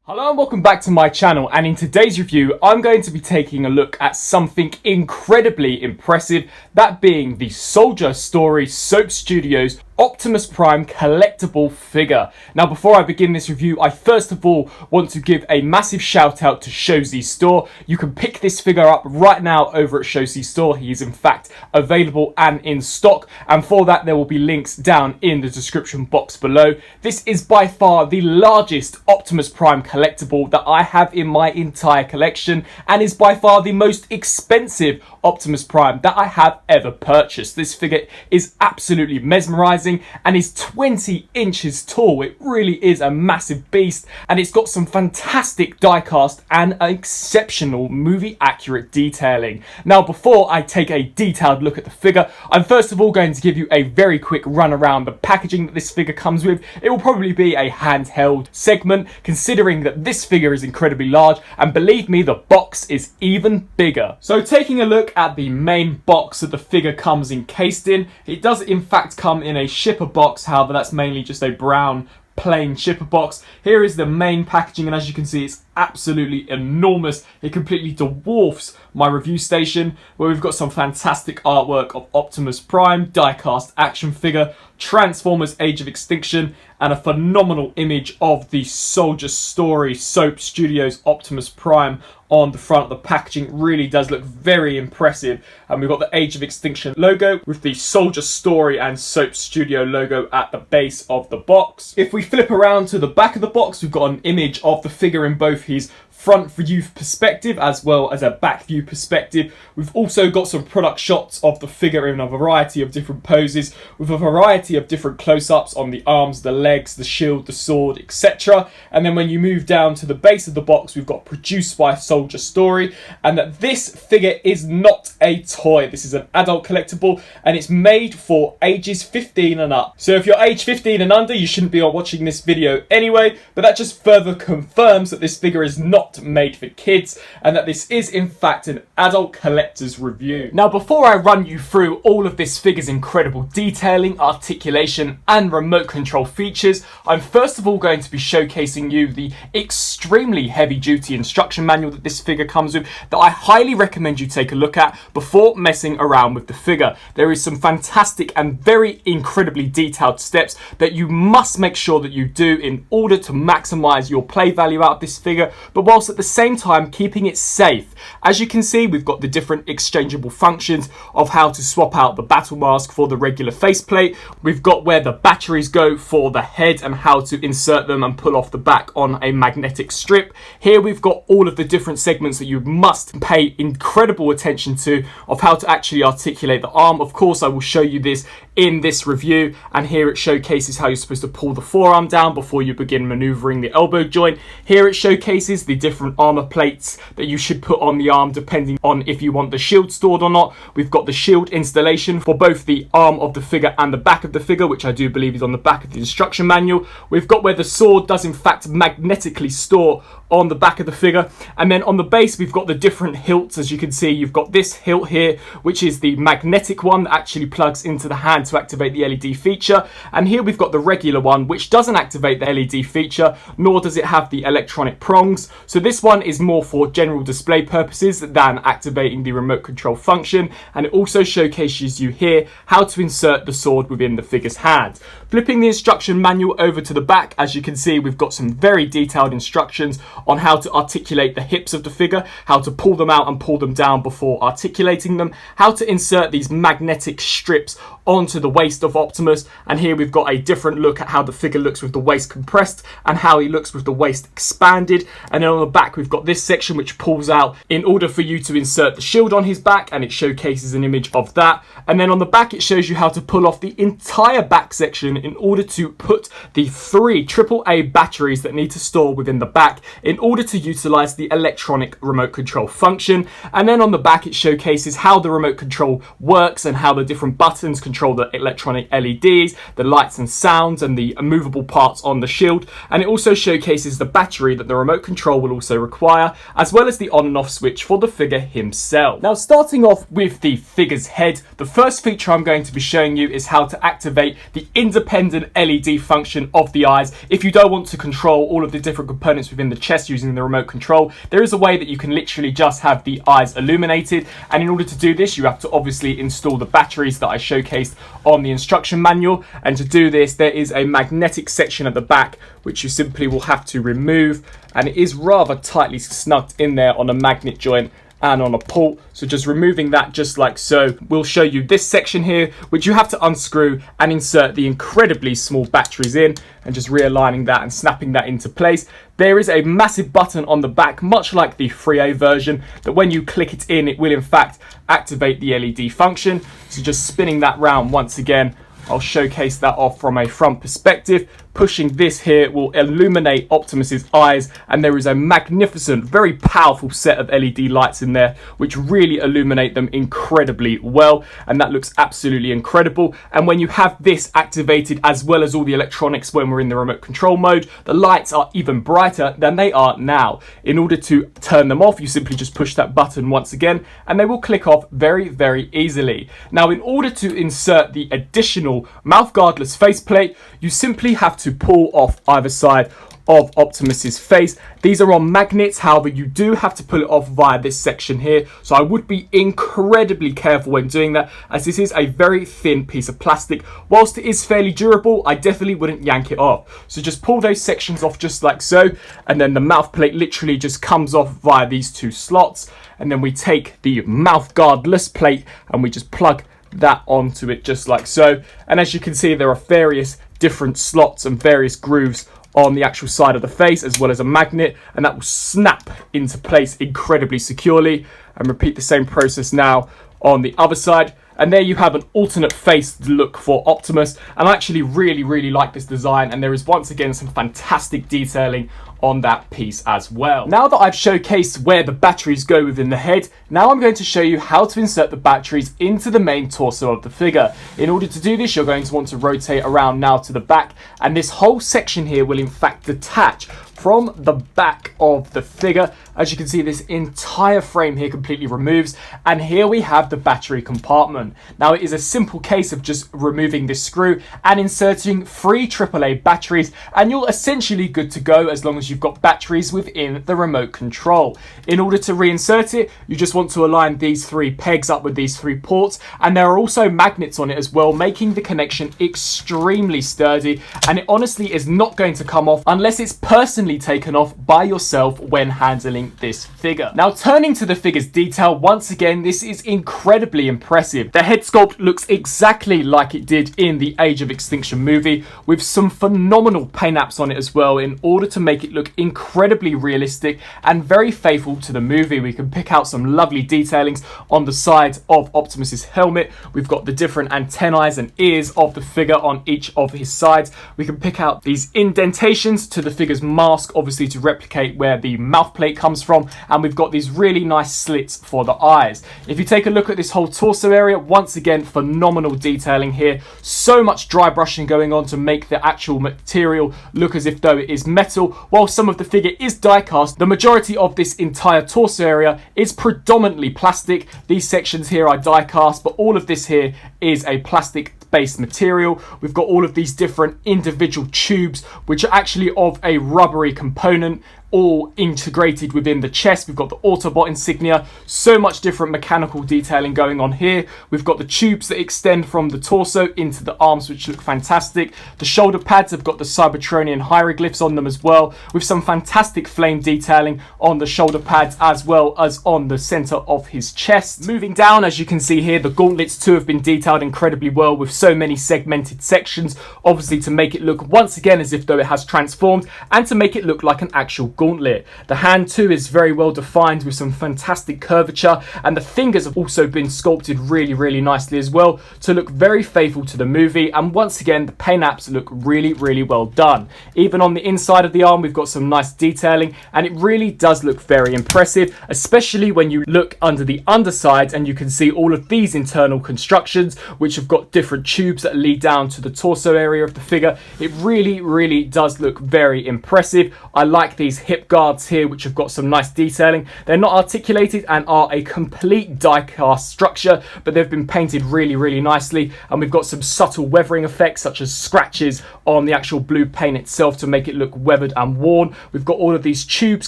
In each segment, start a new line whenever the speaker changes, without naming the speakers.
Hello and welcome back to my channel, and in today's review I'm going to be taking a look at something incredibly impressive, that being the Soldier Story Soap Studios Optimus Prime collectible figure. Now before I begin this review, I first of all want to give a massive shout out to Showzi's store. You can pick this figure up right now over at Showzi's store. He is in fact available and in stock, and for that there will be links down in the description box below. This is by far the largest Optimus Prime collectible that I have in my entire collection, and is by far the most expensive Optimus Prime that I have ever purchased. This figure is absolutely mesmerizing and is 20 inches tall. It really is a massive beast, and it's got some fantastic diecast and exceptional movie accurate detailing. Now before I take a detailed look at the figure, I'm first of all going to give you a very quick run around the packaging that this figure comes with. It will probably be a handheld segment considering that this figure is incredibly large, and believe me, the box is even bigger. So taking a look at the main box that the figure comes encased in, it does in fact come in a shipper box. However, that's mainly just a brown plain shipper box. Here is the main packaging, and as you can see, it's absolutely enormous. It completely dwarfs my review station, where we've got some fantastic artwork of Optimus Prime, diecast action figure, Transformers Age of Extinction, and a phenomenal image of the Soldier Story Soap Studios Optimus Prime on the front of the packaging. Really does look very impressive, and we've got the Age of Extinction logo with the Soldier Story and Soap Studio logo at the base of the box. If we flip around to the back of the box, we've got an image of the figure in both his front view perspective as well as a back view perspective. We've also got some product shots of the figure in a variety of different poses, with a variety of different close-ups on the arms, the legs, the shield, the sword, etc. And then when you move down to the base of the box, we've got produced by Soldier Story, and that this figure is not a toy. This is an adult collectible, and it's made for ages 15 and up. So if you're age 15 and under, you shouldn't be watching this video anyway, but that just further confirms that this figure is not made for kids, and that this is in fact an adult collector's review. Now before I run you through all of this figure's incredible detailing, articulation and remote control features, I'm first of all going to be showcasing you the extremely heavy duty instruction manual that this figure comes with, that I highly recommend you take a look at before messing around with the figure. There is some fantastic and very incredibly detailed steps that you must make sure that you do in order to maximize your play value out of this figure, but whilst at the same time keeping it safe. As you can see, we've got the different exchangeable functions of how to swap out the battle mask for the regular faceplate. We've got where the batteries go for the head and how to insert them and pull off the back on a magnetic strip. Here we've got all of the different segments that you must pay incredible attention to of how to actually articulate the arm. Of course, I will show you this in this review, and here it showcases how you're supposed to pull the forearm down before you begin maneuvering the elbow joint. Here it showcases the different armor plates that you should put on the arm depending on if you want the shield stored or not. We've got the shield installation for both the arm of the figure and the back of the figure, which I do believe is on the back of the instruction manual. We've got where the sword does in fact magnetically store on the back of the figure, and then on the base we've got the different hilts. As you can see, you've got this hilt here, which is the magnetic one that actually plugs into the hand to activate the LED feature, and here we've got the regular one, which doesn't activate the LED feature, nor does it have the electronic prongs. So this one is more for general display purposes than activating the remote control function, and it also showcases you here how to insert the sword within the figure's hand. Flipping the instruction manual over to the back, as you can see, we've got some very detailed instructions on how to articulate the hips of the figure, how to pull them out and pull them down before articulating them, how to insert these magnetic strips onto the waist of Optimus, and here we've got a different look at how the figure looks with the waist compressed and how he looks with the waist expanded. And then on the back we've got this section which pulls out in order for you to insert the shield on his back, and it showcases an image of that. And then on the back it shows you how to pull off the entire back section in order to put the 3 AAA batteries that need to store within the back in order to utilize the electronic remote control function. And then on the back it showcases how the remote control works and how the different buttons control the electronic LEDs, the lights and sounds, and the movable parts on the shield. And it also showcases the battery that the remote control will also require, as well as the on and off switch for the figure himself. Now starting off with the figure's head, the first feature I'm going to be showing you is how to activate the independent independent LED function of the eyes. If you don't want to control all of the different components within the chest using the remote control, there is a way that you can literally just have the eyes illuminated. And in order to do this, you have to obviously install the batteries that I showcased on the instruction manual. And to do this, there is a magnetic section at the back which you simply will have to remove, and it is rather tightly snugged in there on a magnet joint and on a port. So just removing that just like so, we'll show you this section here, which you have to unscrew and insert the incredibly small batteries in, and just realigning that and snapping that into place. There is a massive button on the back, much like the 3A version, that when you click it in, it will in fact activate the LED function. So just spinning that round once again, I'll showcase that off from a front perspective. Pushing this here will illuminate Optimus's eyes, and there is a magnificent, very powerful set of LED lights in there which really illuminate them incredibly well, and that looks absolutely incredible. And when you have this activated, as well as all the electronics when we're in the remote control mode, the lights are even brighter than they are now. In order to turn them off, you simply just push that button once again and they will click off very, very easily. Now, in order to insert the additional mouth-guardless faceplate, you simply have to pull off either side of Optimus's face. These are on magnets, however you do have to pull it off via this section here, so I would be incredibly careful when doing that, as this is a very thin piece of plastic. Whilst it is fairly durable, I definitely wouldn't yank it off. So just pull those sections off just like so, and then the mouth plate literally just comes off via these two slots, and then we take the mouth guardless plate and we just plug that onto it just like so. And as you can see, there are various different slots and various grooves on the actual side of the face, as well as a magnet, and that will snap into place incredibly securely. And repeat the same process now on the other side. And there you have an alternate face look for Optimus. And I actually really like this design, and there is once again some fantastic detailing on that piece as well. Now that I've showcased where the batteries go within the head, now I'm going to show you how to insert the batteries into the main torso of the figure. In order to do this, you're going to want to rotate around now to the back, and this whole section here will in fact detach from the back of the figure. As you can see, this entire frame here completely removes, and here we have the battery compartment. Now, it is a simple case of just removing this screw and inserting 3 AAA batteries, and you're essentially good to go as long as you've got batteries within the remote control. In order to reinsert it, you just want to align these 3 pegs up with these 3 ports, and there are also magnets on it as well, making the connection extremely sturdy, and it honestly is not going to come off unless it's personally taken off by yourself when handling this figure. Now, turning to the figure's detail, once again, this is incredibly impressive. The head sculpt looks exactly like it did in the Age of Extinction movie, with some phenomenal paint apps on it as well, in order to make it look incredibly realistic and very faithful to the movie. We can pick out some lovely detailings on the sides of Optimus's helmet. We've got the different antennae and ears of the figure on each of his sides. We can pick out these indentations to the figure's mask, obviously to replicate where the mouth plate comes from, and we've got these really nice slits for the eyes. If you take a look at this whole torso area, once again, phenomenal detailing here. So much dry brushing going on to make the actual material look as if though it is metal. While some of the figure is die cast, the majority of this entire torso area is predominantly plastic. These sections here are die cast, but all of this here is a plastic based material. We've got all of these different individual tubes which are actually of a rubbery component, all integrated within the chest. We've got the Autobot insignia, so much different mechanical detailing going on here. We've got the tubes that extend from the torso into the arms, which look fantastic. The shoulder pads have got the Cybertronian hieroglyphs on them as well, with some fantastic flame detailing on the shoulder pads as well as on the center of his chest. Moving down, as you can see here, the gauntlets too have been detailed incredibly well, with so many segmented sections, obviously to make it look once again as if though it has transformed, and to make it look like an actual gauntlet. The hand too is very well defined with some fantastic curvature, and the fingers have also been sculpted really nicely as well to look very faithful to the movie. And once again, the paint apps look really well done. Even on the inside of the arm, we've got some nice detailing, and it really does look very impressive, especially when you look under the underside and you can see all of these internal constructions which have got different tubes that lead down to the torso area of the figure. It really does look very impressive. I like these hip guards here which have got some nice detailing. They're not articulated and are a complete die-cast structure, but they've been painted really nicely, and we've got some subtle weathering effects such as scratches on the actual blue paint itself to make it look weathered and worn. We've got all of these tubes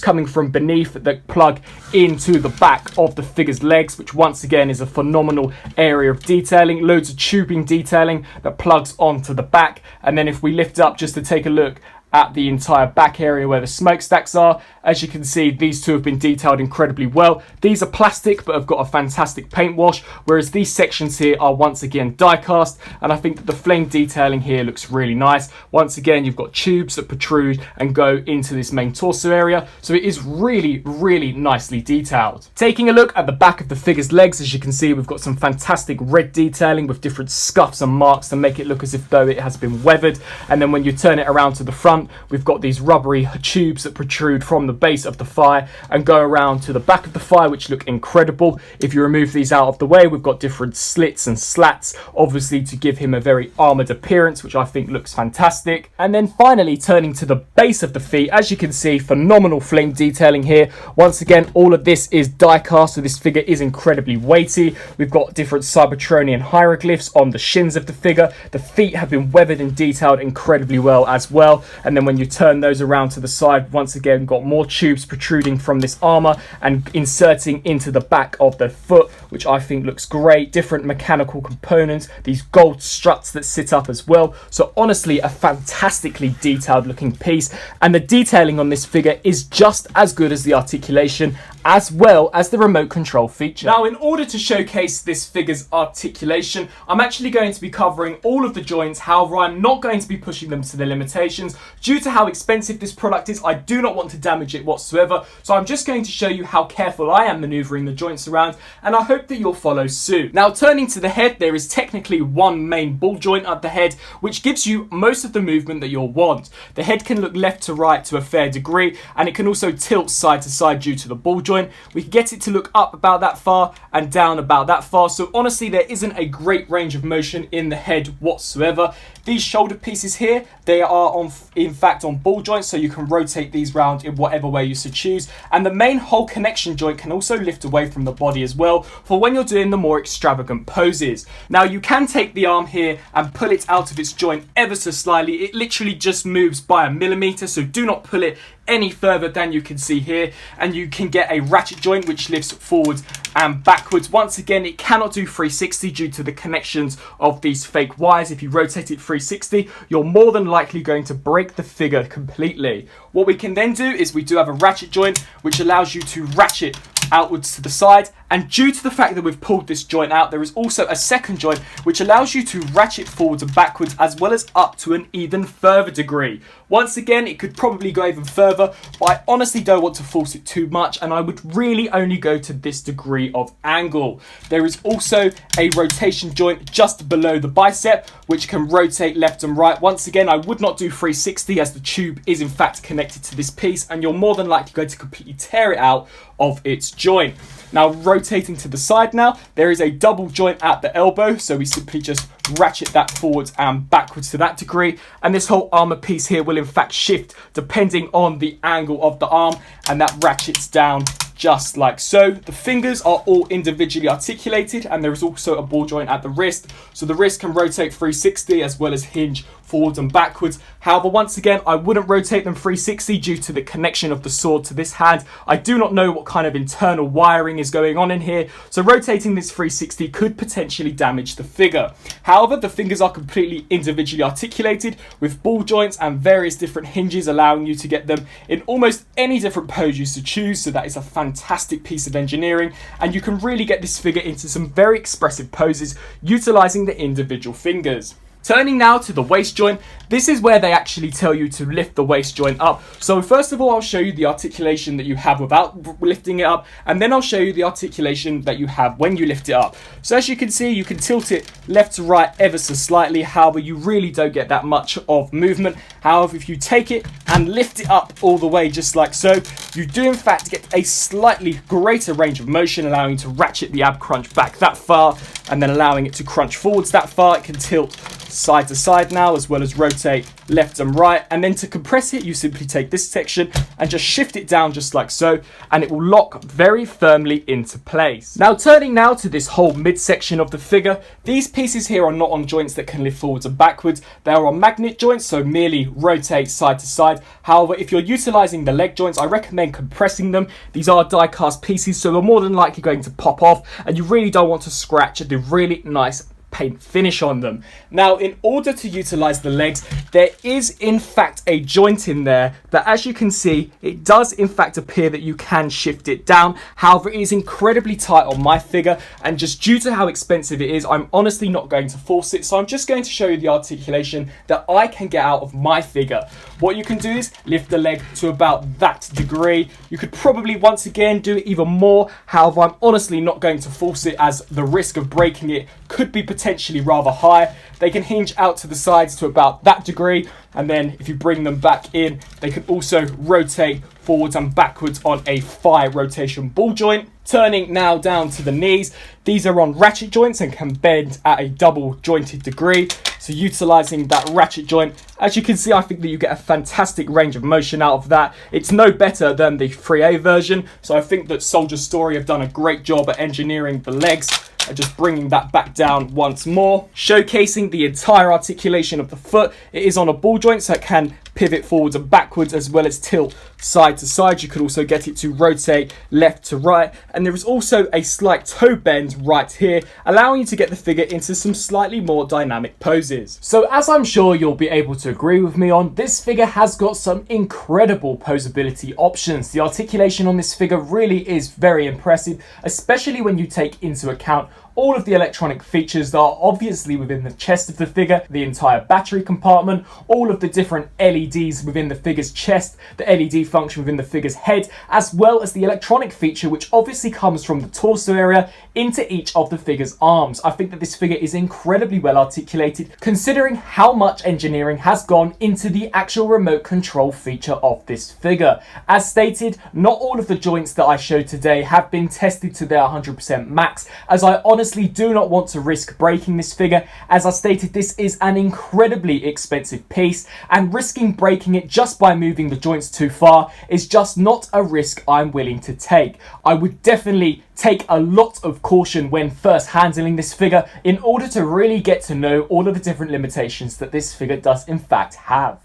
coming from beneath that plug into the back of the figure's legs, which once again is a phenomenal area of detailing. Loads of tubing detailing that plugs onto the back, and then if we lift up just to take a look at the entire back area where the smokestacks are, as you can see, these two have been detailed incredibly well. These are plastic but have got a fantastic paint wash, whereas these sections here are once again die cast, and I think that the flame detailing here looks really nice. Once again, you've got tubes that protrude and go into this main torso area, so it is really nicely detailed. Taking a look at the back of the figure's legs, as you can see, we've got some fantastic red detailing with different scuffs and marks to make it look as if though it has been weathered, and then when you turn it around to the front, we've got these rubbery tubes that protrude from the base of the thigh and go around to the back of the thigh, which look incredible. If you remove these out of the way, we've got different slits and slats, obviously to give him a very armored appearance, which I think looks fantastic. And then finally, turning to the base of the feet, as you can see, phenomenal flame detailing here. Once again, all of this is die cast, so this figure is incredibly weighty. We've got different Cybertronian hieroglyphs on the shins of the figure. The feet have been weathered and detailed incredibly well as well. And then when you turn those around to the side, once again got more tubes protruding from this armor and inserting into the back of the foot, which I think looks great. Different mechanical components, these gold struts that sit up as well. So honestly, a fantastically detailed looking piece, and the detailing on this figure is just as good as the articulation as well as the remote control feature. Now, in order to showcase this figure's articulation, I'm actually going to be covering all of the joints. However, I'm not going to be pushing them to their limitations. Due to how expensive this product is, I do not want to damage it whatsoever. So I'm just going to show you how careful I am maneuvering the joints around, and I hope that you'll follow suit. Now, turning to the head, there is technically one main ball joint at the head, which gives you most of the movement that you'll want. The head can look left to right to a fair degree, and it can also tilt side to side due to the ball joint. We can get it to look up about that far and down about that far, so honestly there isn't a great range of motion in the head whatsoever. These shoulder pieces here, they are in fact on ball joints, so you can rotate these round in whatever way you so choose, and the main hole connection joint can also lift away from the body as well for when you're doing the more extravagant poses. Now, you can take the arm here and pull it out of its joint ever so slightly. It literally just moves by a millimeter, so do not pull it any further than you can see here, and you can get a ratchet joint which lifts forwards and backwards. Once again, it cannot do 360 due to the connections of these fake wires. If you rotate it 360, you're more than likely going to break the figure completely. What we can then do is we do have a ratchet joint which allows you to ratchet outwards to the side, and due to the fact that we've pulled this joint out, there is also a second joint which allows you to ratchet forwards and backwards as well as up to an even further degree. Once again, it could probably go even further, but I honestly don't want to force it too much, and I would really only go to this degree of angle. There is also a rotation joint just below the bicep which can rotate left and right. Once again, I would not do 360 as the tube is in fact connected to this piece, and you're more than likely going to completely tear it out of its joint. Now, rotating to the side now, there is a double joint at the elbow, so we simply just ratchet that forwards and backwards to that degree, and this whole armor piece here will in fact shift depending on the angle of the arm, and that ratchets down just like so. The fingers are all individually articulated, and there is also a ball joint at the wrist, so the wrist can rotate 360 as well as hinge forwards and backwards. However, once again, I wouldn't rotate them 360 due to the connection of the sword to this hand. I do not know what kind of internal wiring is going on in here, so rotating this 360 could potentially damage the figure. However, the fingers are completely individually articulated with ball joints and various different hinges, allowing you to get them in almost any different pose you so choose, so that is a fantastic piece of engineering, and you can really get this figure into some very expressive poses utilizing the individual fingers. Turning now to the waist joint, this is where they actually tell you to lift the waist joint up. So first of all, I'll show you the articulation that you have without lifting it up, and then I'll show you the articulation that you have when you lift it up. So as you can see, you can tilt it left to right ever so slightly. However, you really don't get that much of movement. However, if you take it and lift it up all the way just like so, you do in fact get a slightly greater range of motion, allowing you to ratchet the ab crunch back that far and then allowing it to crunch forwards that far. It can tilt side to side now, as well as rotate left and right. And then to compress it, you simply take this section and just shift it down just like so, and it will lock very firmly into place. Now turning now to this whole midsection of the figure, these pieces here are not on joints that can lift forwards and backwards. They are on magnet joints, so merely rotate side to side. However, if you're utilizing the leg joints, I recommend compressing them. These are die cast pieces, so they're more than likely going to pop off, and you really don't want to scratch the really nice paint finish on them. Now, in order to utilize the legs, there is in fact a joint in there that, as you can see, it does in fact appear that you can shift it down. However, it is incredibly tight on my figure, and just due to how expensive it is, I'm honestly not going to force it. So I'm just going to show you the articulation that I can get out of my figure. What you can do is lift the leg to about that degree. You could probably once again do it even more. However, I'm honestly not going to force it, as the risk of breaking it could be potentially rather high. They can hinge out to the sides to about that degree, and then if you bring them back in, they can also rotate forwards and backwards on a thigh rotation ball joint. Turning now down to the knees, these are on ratchet joints and can bend at a double jointed degree. So utilizing that ratchet joint, as you can see, I think that you get a fantastic range of motion out of that. It's no better than the 3A version, so I think that Soldier Story have done a great job at engineering the legs and just bringing that back down once more. Showcasing the entire articulation of the foot, it is on a ball joint, so it can pivot forwards and backwards as well as tilt side to side. You could also get it to rotate left to right, and there is also a slight toe bend right here, allowing you to get the figure into some slightly more dynamic poses. So as I'm sure you'll be able to agree with me on, this figure has got some incredible posability options. The articulation on this figure really is very impressive, especially when you take into account all of the electronic features that are obviously within the chest of the figure, the entire battery compartment, all of the different LEDs within the figure's chest, the LED function within the figure's head, as well as the electronic feature which obviously comes from the torso area into each of the figure's arms. I think that this figure is incredibly well articulated, considering how much engineering has gone into the actual remote control feature of this figure. As stated, not all of the joints that I showed today have been tested to their 100% max, as I honestly do not want to risk breaking this figure. As I stated, this is an incredibly expensive piece, and risking breaking it just by moving the joints too far is just not a risk I'm willing to take. I would definitely take a lot of caution when first handling this figure in order to really get to know all of the different limitations that this figure does in fact have.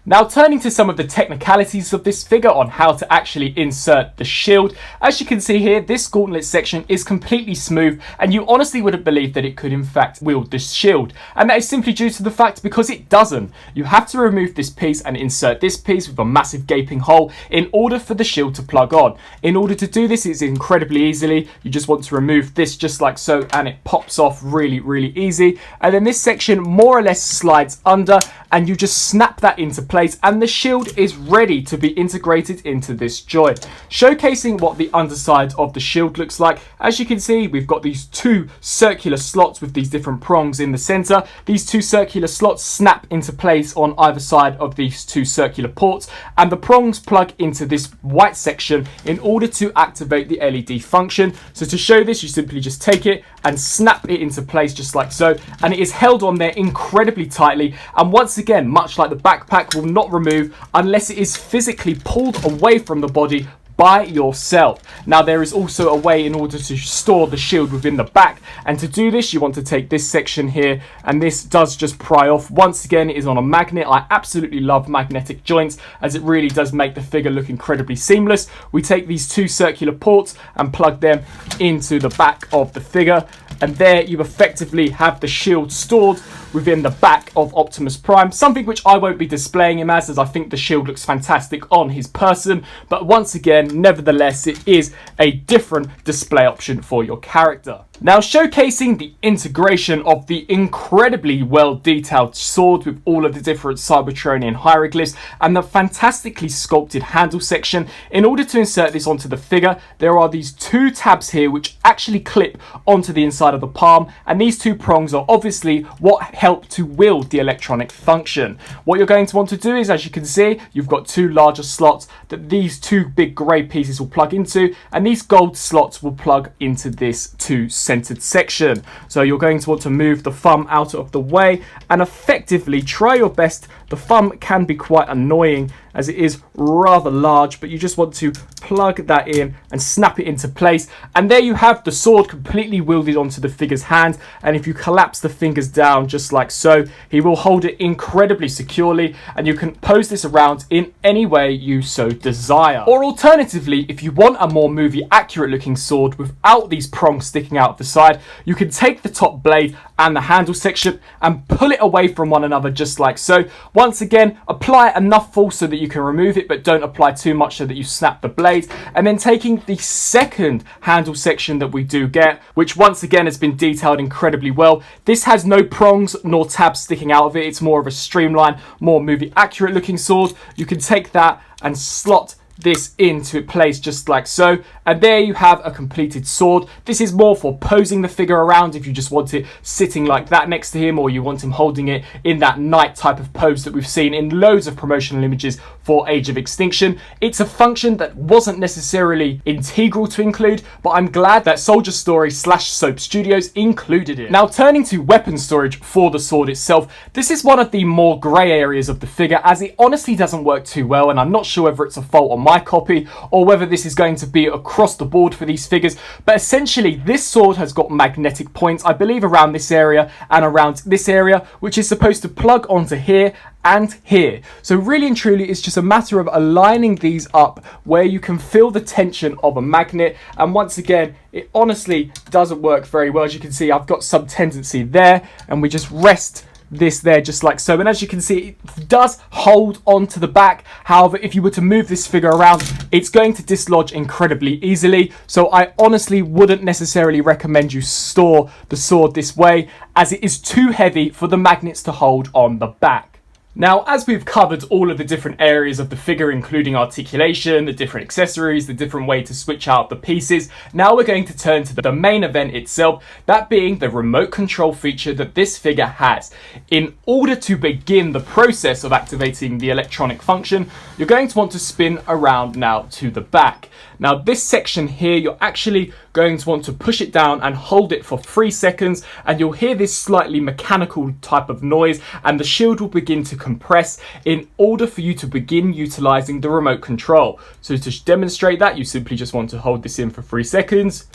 Now turning to some of the technicalities of this figure on how to actually insert the shield. As you can see here, this gauntlet section is completely smooth, and you honestly wouldn't believe that it could in fact wield this shield. And that is simply due to the fact because it doesn't. You have to remove this piece and insert this piece with a massive gaping hole in order for the shield to plug on. In order to do this, it's incredibly easily. You just want to remove this just like so, and it pops off really easy. And then this section more or less slides under, and you just snap that into place, and the shield is ready to be integrated into this joint. Showcasing what the underside of the shield looks like, as you can see, we've got these two circular slots with these different prongs in the center. These two circular slots snap into place on either side of these two circular ports, and the prongs plug into this white section in order to activate the LED function. So to show this, you simply just take it and snap it into place just like so, and it is held on there incredibly tightly, and once again, much like the backpack, will not remove unless it is physically pulled away from the body by yourself. Now there is also a way in order to store the shield within the back, and to do this you want to take this section here, and this does just pry off. Once again, it is on a magnet. I absolutely love magnetic joints, as it really does make the figure look incredibly seamless. We take these two circular ports and plug them into the back of the figure, and there you effectively have the shield stored within the back of Optimus Prime, something which I won't be displaying him as I think the shield looks fantastic on his person, but once again, nevertheless, it is a different display option for your character. Now showcasing the integration of the incredibly well detailed sword with all of the different Cybertronian hieroglyphs and the fantastically sculpted handle section. In order to insert this onto the figure, there are these two tabs here which actually clip onto the inside inside of the palm, and these two prongs are obviously what help to wield the electronic function. What you're going to want to do is, as you can see, you've got two larger slots that these two big grey pieces will plug into, and these gold slots will plug into this two centered section. So you're going to want to move the thumb out of the way and effectively try your best. The thumb can be quite annoying as it is rather large, but you just want to plug that in and snap it into place, and there you have the sword completely wielded onto the figure's hand. And if you collapse the fingers down just like so, he will hold it incredibly securely, and you can pose this around in any way you so desire. Or alternatively, if you want a more movie accurate looking sword without these prongs sticking out of the side, you can take the top blade and the handle section and pull it away from one another just like so. Once again, apply enough force so that you can remove it, but don't apply too much so that you snap the blade. And then taking the second handle section that we do get, which once again has been detailed incredibly well. This has no prongs nor tabs sticking out of it. It's more of a streamlined, more movie accurate looking sword. You can take that and slot this into place just like so, and there you have a completed sword. This is more for posing the figure around if you just want it sitting like that next to him, or you want him holding it in that knight type of pose that we've seen in loads of promotional images for Age of Extinction. It's a function that wasn't necessarily integral to include, but I'm glad that Soldier Story / Soap Studios included it. Now turning to weapon storage for the sword itself, this is one of the more grey areas of the figure, as it honestly doesn't work too well, and I'm not sure whether it's a fault on my copy or whether this is going to be across the board for these figures. But essentially this sword has got magnetic points, I believe around this area and around this area, which is supposed to plug onto here and here. So really and truly it's just a matter of aligning these up where you can feel the tension of a magnet. And once again, it honestly doesn't work very well. As you can see, I've got some tendency there, and we just rest this there just like so, and as you can see, it does hold onto the back. However, if you were to move this figure around, it's going to dislodge incredibly easily. So I honestly wouldn't necessarily recommend you store the sword this way, as it is too heavy for the magnets to hold on the back. Now, as we've covered all of the different areas of the figure, including articulation, the different accessories, the different way to switch out the pieces, now we're going to turn to the main event itself, that being the remote control feature that this figure has. In order to begin the process of activating the electronic function, you're going to want to spin around now to the back. Now this section here, you're actually going to want to push it down and hold it for 3 seconds, and you'll hear this slightly mechanical type of noise, and the shield will begin to compress in order for you to begin utilizing the remote control. So to demonstrate that, you simply just want to hold this in for 3 seconds.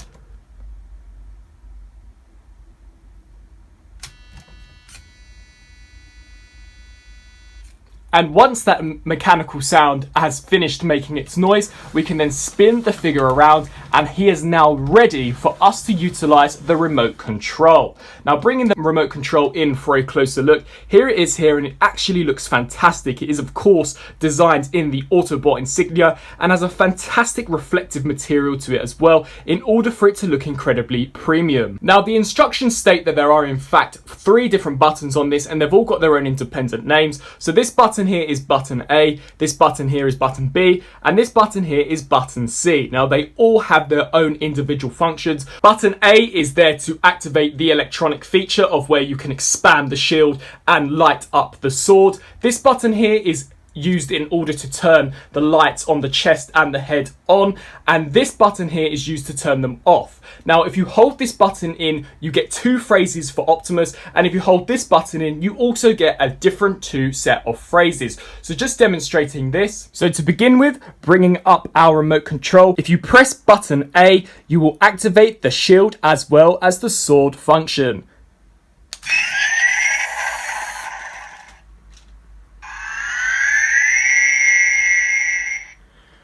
And once that mechanical sound has finished making its noise, we can then spin the figure around, and he is now ready for us to utilize the remote control. Now bringing the remote control in for a closer look, here it is here, and it actually looks fantastic. It is of course designed in the Autobot insignia and has a fantastic reflective material to it as well, in order for it to look incredibly premium. Now the instructions state that there are in fact 3 different buttons on this, and they've all got their own independent names. So this button here is button A, this button here is button B, and this button here is button C. Now they all have their own individual functions. Button A is there to activate the electronic feature of where you can expand the shield and light up the sword. This button here is used in order to turn the lights on the chest and the head on, and this button here is used to turn them off. Now if you hold this button in, you get 2 phrases for Optimus, and if you hold this button in, you also get a different 2 set of phrases. So just demonstrating this. So to begin with, bringing up our remote control, if you press button A, you will activate the shield as well as the sword function.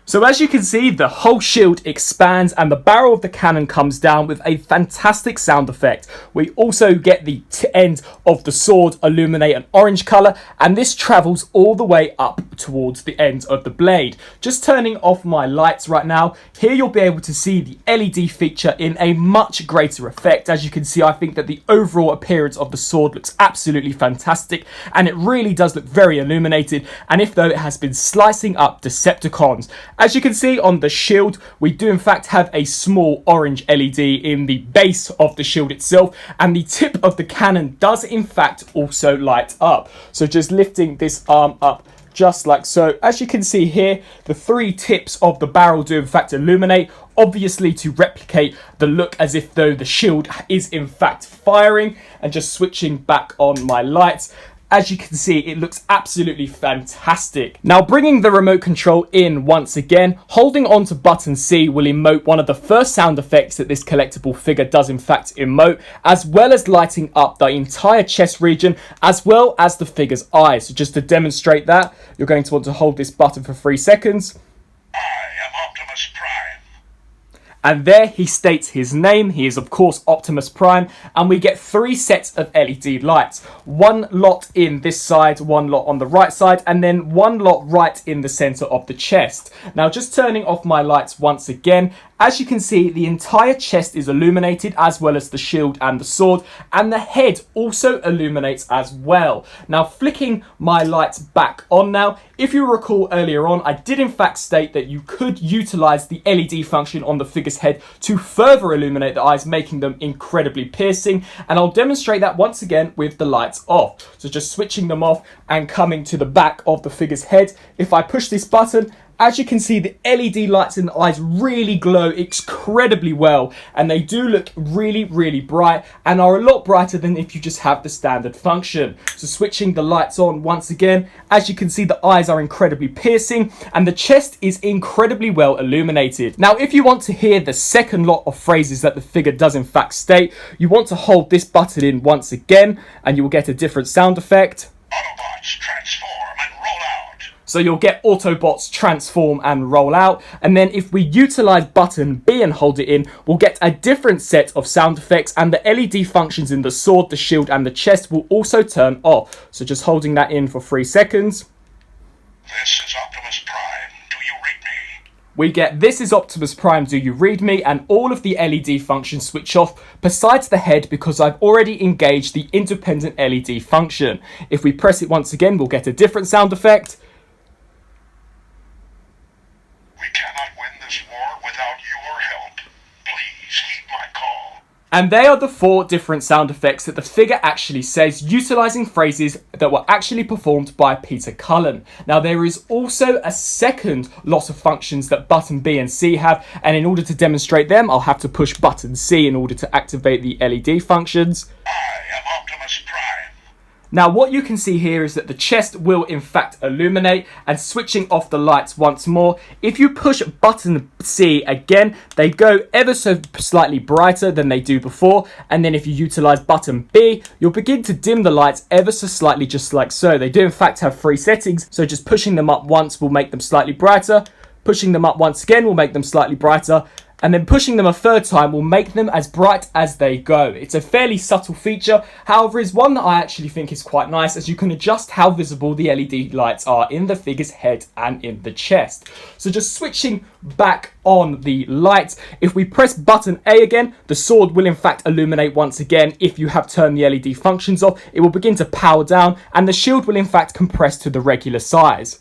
So as you can see, the whole shield expands and the barrel of the cannon comes down with a fantastic sound effect. We also get the end of the sword illuminate an orange colour, and this travels all the way up towards the end of the blade. Just turning off my lights right now, here you'll be able to see the LED feature in a much greater effect. As you can see, I think that the overall appearance of the sword looks absolutely fantastic, and it really does look very illuminated, and if though it has been slicing up Decepticons. As you can see on the shield, we do in fact have a small orange LED in the base of the shield itself, and the tip of the cannon does in fact also light up. So just lifting this arm up just like so. As you can see here, the 3 tips of the barrel do in fact illuminate, obviously to replicate the look as if though the shield is in fact firing. And just switching back on my lights, as you can see, it looks absolutely fantastic. Now, bringing the remote control in once again, holding on to button C will emote one of the first sound effects that this collectible figure does in fact emote, as well as lighting up the entire chest region, as well as the figure's eyes. So just to demonstrate that, you're going to want to hold this button for 3 seconds.
I am Optimus Prime.
And there he states his name. He is of course Optimus Prime, and we get 3 sets of LED lights. 1 lot in this side, 1 lot on the right side, and then 1 lot right in the center of the chest. Now just turning off my lights once again, as you can see, the entire chest is illuminated, as well as the shield and the sword, and the head also illuminates as well. Now flicking my lights back on now, if you recall earlier on, I did in fact state that you could utilize the LED function on the figure's head to further illuminate the eyes, making them incredibly piercing, and I'll demonstrate that once again with the lights off. So just switching them off and coming to the back of the figure's head. If I push this button, as you can see, the LED lights in the eyes really glow incredibly well, and they do look really, really bright, and are a lot brighter than if you just have the standard function. So switching the lights on once again, as you can see, the eyes are incredibly piercing, and the chest is incredibly well illuminated. Now, if you want to hear the second lot of phrases that the figure does in fact state, you want to hold this button in once again, and you will get a different sound effect.
Autobots, transform and roll out.
So you'll get Autobots transform and roll out. And then if we utilize button B and hold it in, we'll get a different set of sound effects, and the LED functions in the sword, the shield and the chest will also turn off. So just holding that in for 3 seconds.
This is Optimus Prime. Do you read me?
We get "This is Optimus Prime, do you read me?" and all of the LED functions switch off besides the head, because I've already engaged the independent LED function. If we press it once again, we'll get a different sound effect.
We cannot win this war without your help. Please heed my call.
And they are the 4 different sound effects that the figure actually says, utilizing phrases that were actually performed by Peter Cullen. Now there is also a second lot of functions that button B and C have, and in order to demonstrate them, I'll have to push button C in order to activate the LED functions.
I am Optimus Prime.
Now what you can see here is that the chest will in fact illuminate, and switching off the lights once more, if you push button C again, they go ever so slightly brighter than they do before, and then if you utilize button B, you'll begin to dim the lights ever so slightly, just like so. They do in fact have 3 settings, so just pushing them up once will make them slightly brighter, pushing them up once again will make them slightly brighter, and then pushing them a 3rd time will make them as bright as they go. It's a fairly subtle feature, however is one that I actually think is quite nice, as you can adjust how visible the LED lights are in the figure's head and in the chest. So just switching back on the lights, if we press button A again, the sword will in fact illuminate once again. If you have turned the LED functions off, it will begin to power down, and the shield will in fact compress to the regular size.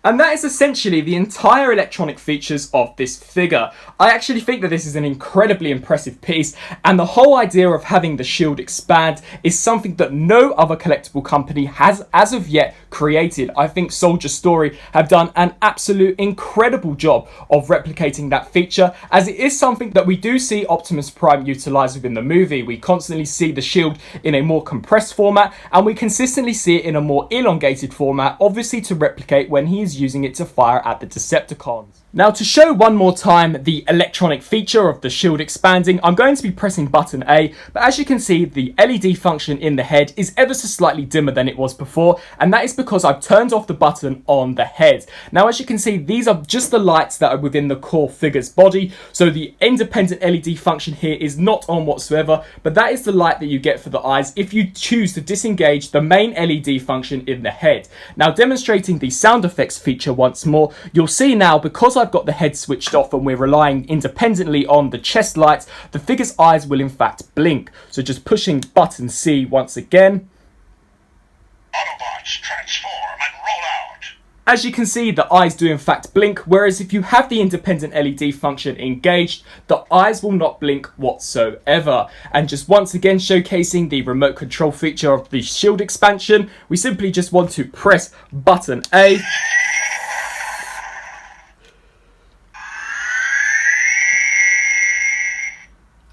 And that is essentially the entire electronic features of this figure. I actually think that this is an incredibly impressive piece, and the whole idea of having the shield expand is something that no other collectible company has as of yet created. I think Soldier Story have done an absolute incredible job of replicating that feature, as it is something that we do see Optimus Prime utilize within the movie. We constantly see the shield in a more compressed format, and we consistently see it in a more elongated format, obviously to replicate when he is using it to fire at the Decepticons. Now, to show one more time the electronic feature of the shield expanding, I'm going to be pressing button A, but as you can see, the LED function in the head is ever so slightly dimmer than it was before, and that is because I've turned off the button on the head. Now, as you can see, these are just the lights that are within the core figure's body, so the independent LED function here is not on whatsoever, but that is the light that you get for the eyes if you choose to disengage the main LED function in the head. Now, demonstrating the sound effects feature once more, you'll see now, because I've got the head switched off and we're relying independently on the chest lights, the figure's eyes will in fact blink. So just pushing button C once again.
Autobots, transform and roll out!
As you can see, the eyes do in fact blink, whereas if you have the independent LED function engaged, the eyes will not blink whatsoever. And just once again showcasing the remote control feature of the shield expansion, we simply just want to press button A.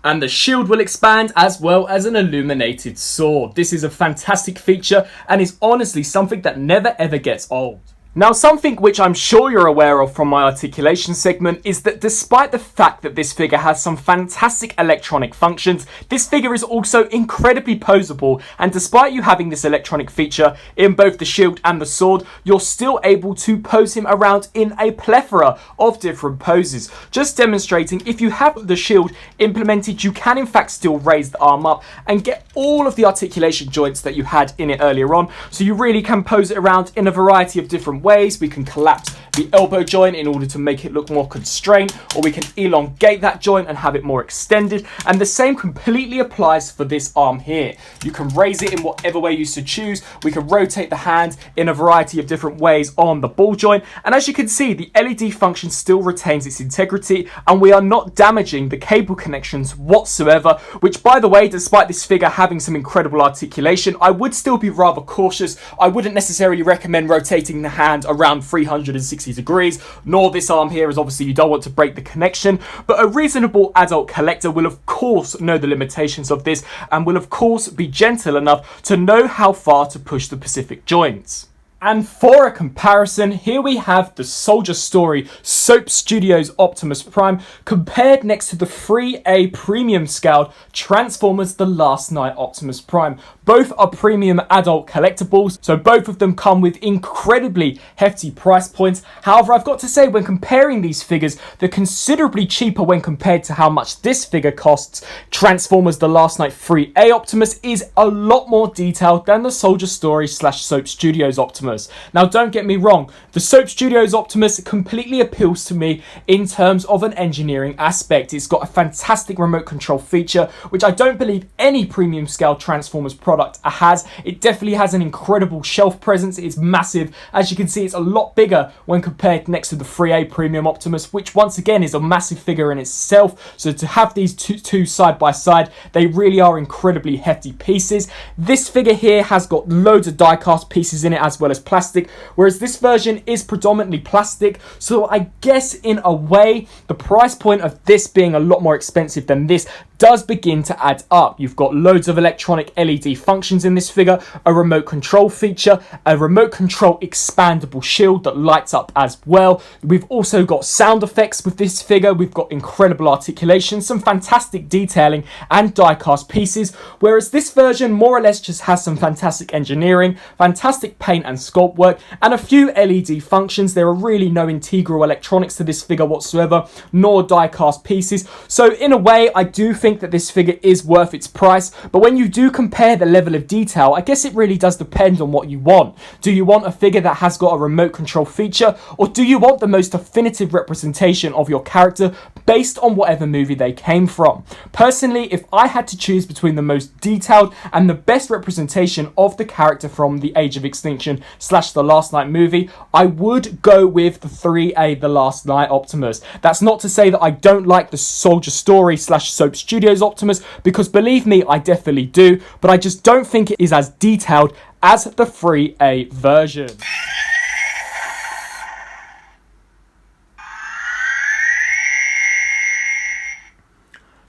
And the shield will expand, as well as an illuminated sword. This is a fantastic feature and is honestly something that never ever gets old. Now, something which I'm sure you're aware of from my articulation segment is that despite the fact that this figure has some fantastic electronic functions, this figure is also incredibly poseable, and despite you having this electronic feature in both the shield and the sword, you're still able to pose him around in a plethora of different poses. Just demonstrating, if you have the shield implemented, you can in fact still raise the arm up and get all of the articulation joints that you had in it earlier on, so you really can pose it around in a variety of different ways. We can collapse the elbow joint in order to make it look more constrained, or we can elongate that joint and have it more extended, and the same completely applies for this arm here. You can raise it in whatever way you so choose. We can rotate the hand in a variety of different ways on the ball joint, and as you can see, the LED function still retains its integrity, and we are not damaging the cable connections whatsoever, which, by the way, despite this figure having some incredible articulation, I would still be rather cautious. I wouldn't necessarily recommend rotating the hand around 360 degrees, nor this arm here, as obviously you don't want to break the connection, but a reasonable adult collector will of course know the limitations of this and will of course be gentle enough to know how far to push the specific joints. And for a comparison, here we have the Soldier Story Soap Studios Optimus Prime compared next to the 3A premium scaled Transformers The Last Knight Optimus Prime. Both are premium adult collectibles, so both of them come with incredibly hefty price points. However, I've got to say, when comparing these figures, they're considerably cheaper when compared to how much this figure costs. Transformers The Last Knight 3A Optimus is a lot more detailed than the Soldier Story / Soap Studios Optimus. Now, don't get me wrong, the Soap Studios Optimus completely appeals to me in terms of an engineering aspect. It's got a fantastic remote control feature, which I don't believe any premium scale Transformers product has. It definitely has an incredible shelf presence. It's massive. As you can see, it's a lot bigger when compared next to the 3A Premium Optimus, which once again is a massive figure in itself. So to have these two side by side, they really are incredibly hefty pieces. This figure here has got loads of die-cast pieces in it as well as plastic, whereas this version is predominantly plastic. So I guess in a way, the price point of this being a lot more expensive than this does begin to add up. You've got loads of electronic LED functions in this figure, a remote control feature, a remote control expandable shield that lights up as well. We've also got sound effects with this figure. We've got incredible articulation, some fantastic detailing and die-cast pieces, whereas this version more or less just has some fantastic engineering, fantastic paint and sculpt work, and a few LED functions. There are really no integral electronics to this figure whatsoever, nor die-cast pieces. So in a way, I do think that this figure is worth its price, but when you do compare the level of detail, I guess it really does depend on what you want. Do you want a figure that has got a remote control feature, or do you want the most definitive representation of your character based on whatever movie they came from? Personally, if I had to choose between the most detailed and the best representation of the character from the Age of Extinction / The Last Knight movie, I would go with the 3A The Last Knight Optimus. That's not to say that I don't like the Soldier Story / Soap Studios Optimus, because believe me, I definitely do, but I just don't think it is as detailed as the 3A version.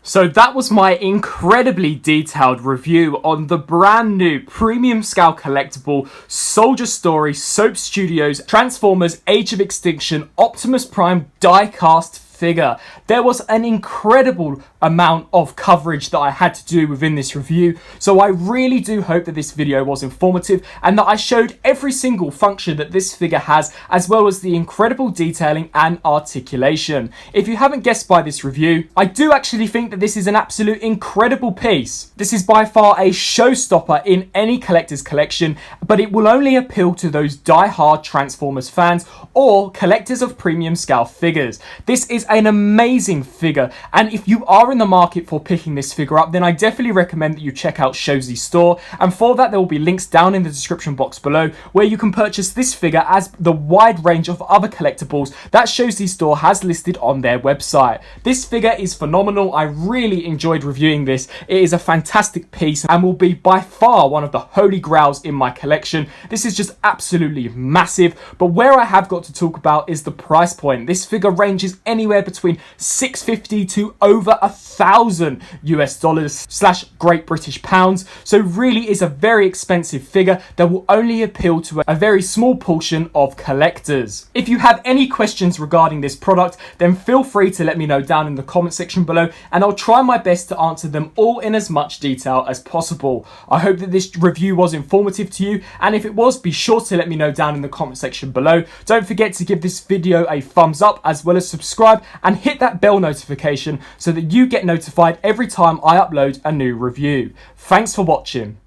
So that was my incredibly detailed review on the brand new premium scale collectible Soldier Story Soap Studios Transformers Age of Extinction Optimus Prime die-cast figure. There was an incredible amount of coverage that I had to do within this review, so I really do hope that this video was informative and that I showed every single function that this figure has, as well as the incredible detailing and articulation. If you haven't guessed by this review, I do actually think that this is an absolute incredible piece. This is by far a showstopper in any collector's collection, but it will only appeal to those die-hard Transformers fans or collectors of premium scale figures. This is an amazing figure, and if you are in the market for picking this figure up, then I definitely recommend that you check out Shozy's store, and for that there will be links down in the description box below where you can purchase this figure as the wide range of other collectibles that Shozy's store has listed on their website. This figure is phenomenal. I really enjoyed reviewing this. It is a fantastic piece and will be by far one of the holy grails in my collection. This is just absolutely massive, but where I have got to talk about is the price point. This figure ranges anywhere between $650 to over $1,000 / Great British pounds, so really is a very expensive figure that will only appeal to a very small portion of collectors. If you have any questions regarding this product, then feel free to let me know down in the comment section below, and I'll try my best to answer them all in as much detail as possible. I hope that this review was informative to you, and if it was, be sure to let me know down in the comment section below. Don't forget to give this video a thumbs up as well as subscribe and hit that bell notification so that you get notified every time I upload a new review. Thanks for watching.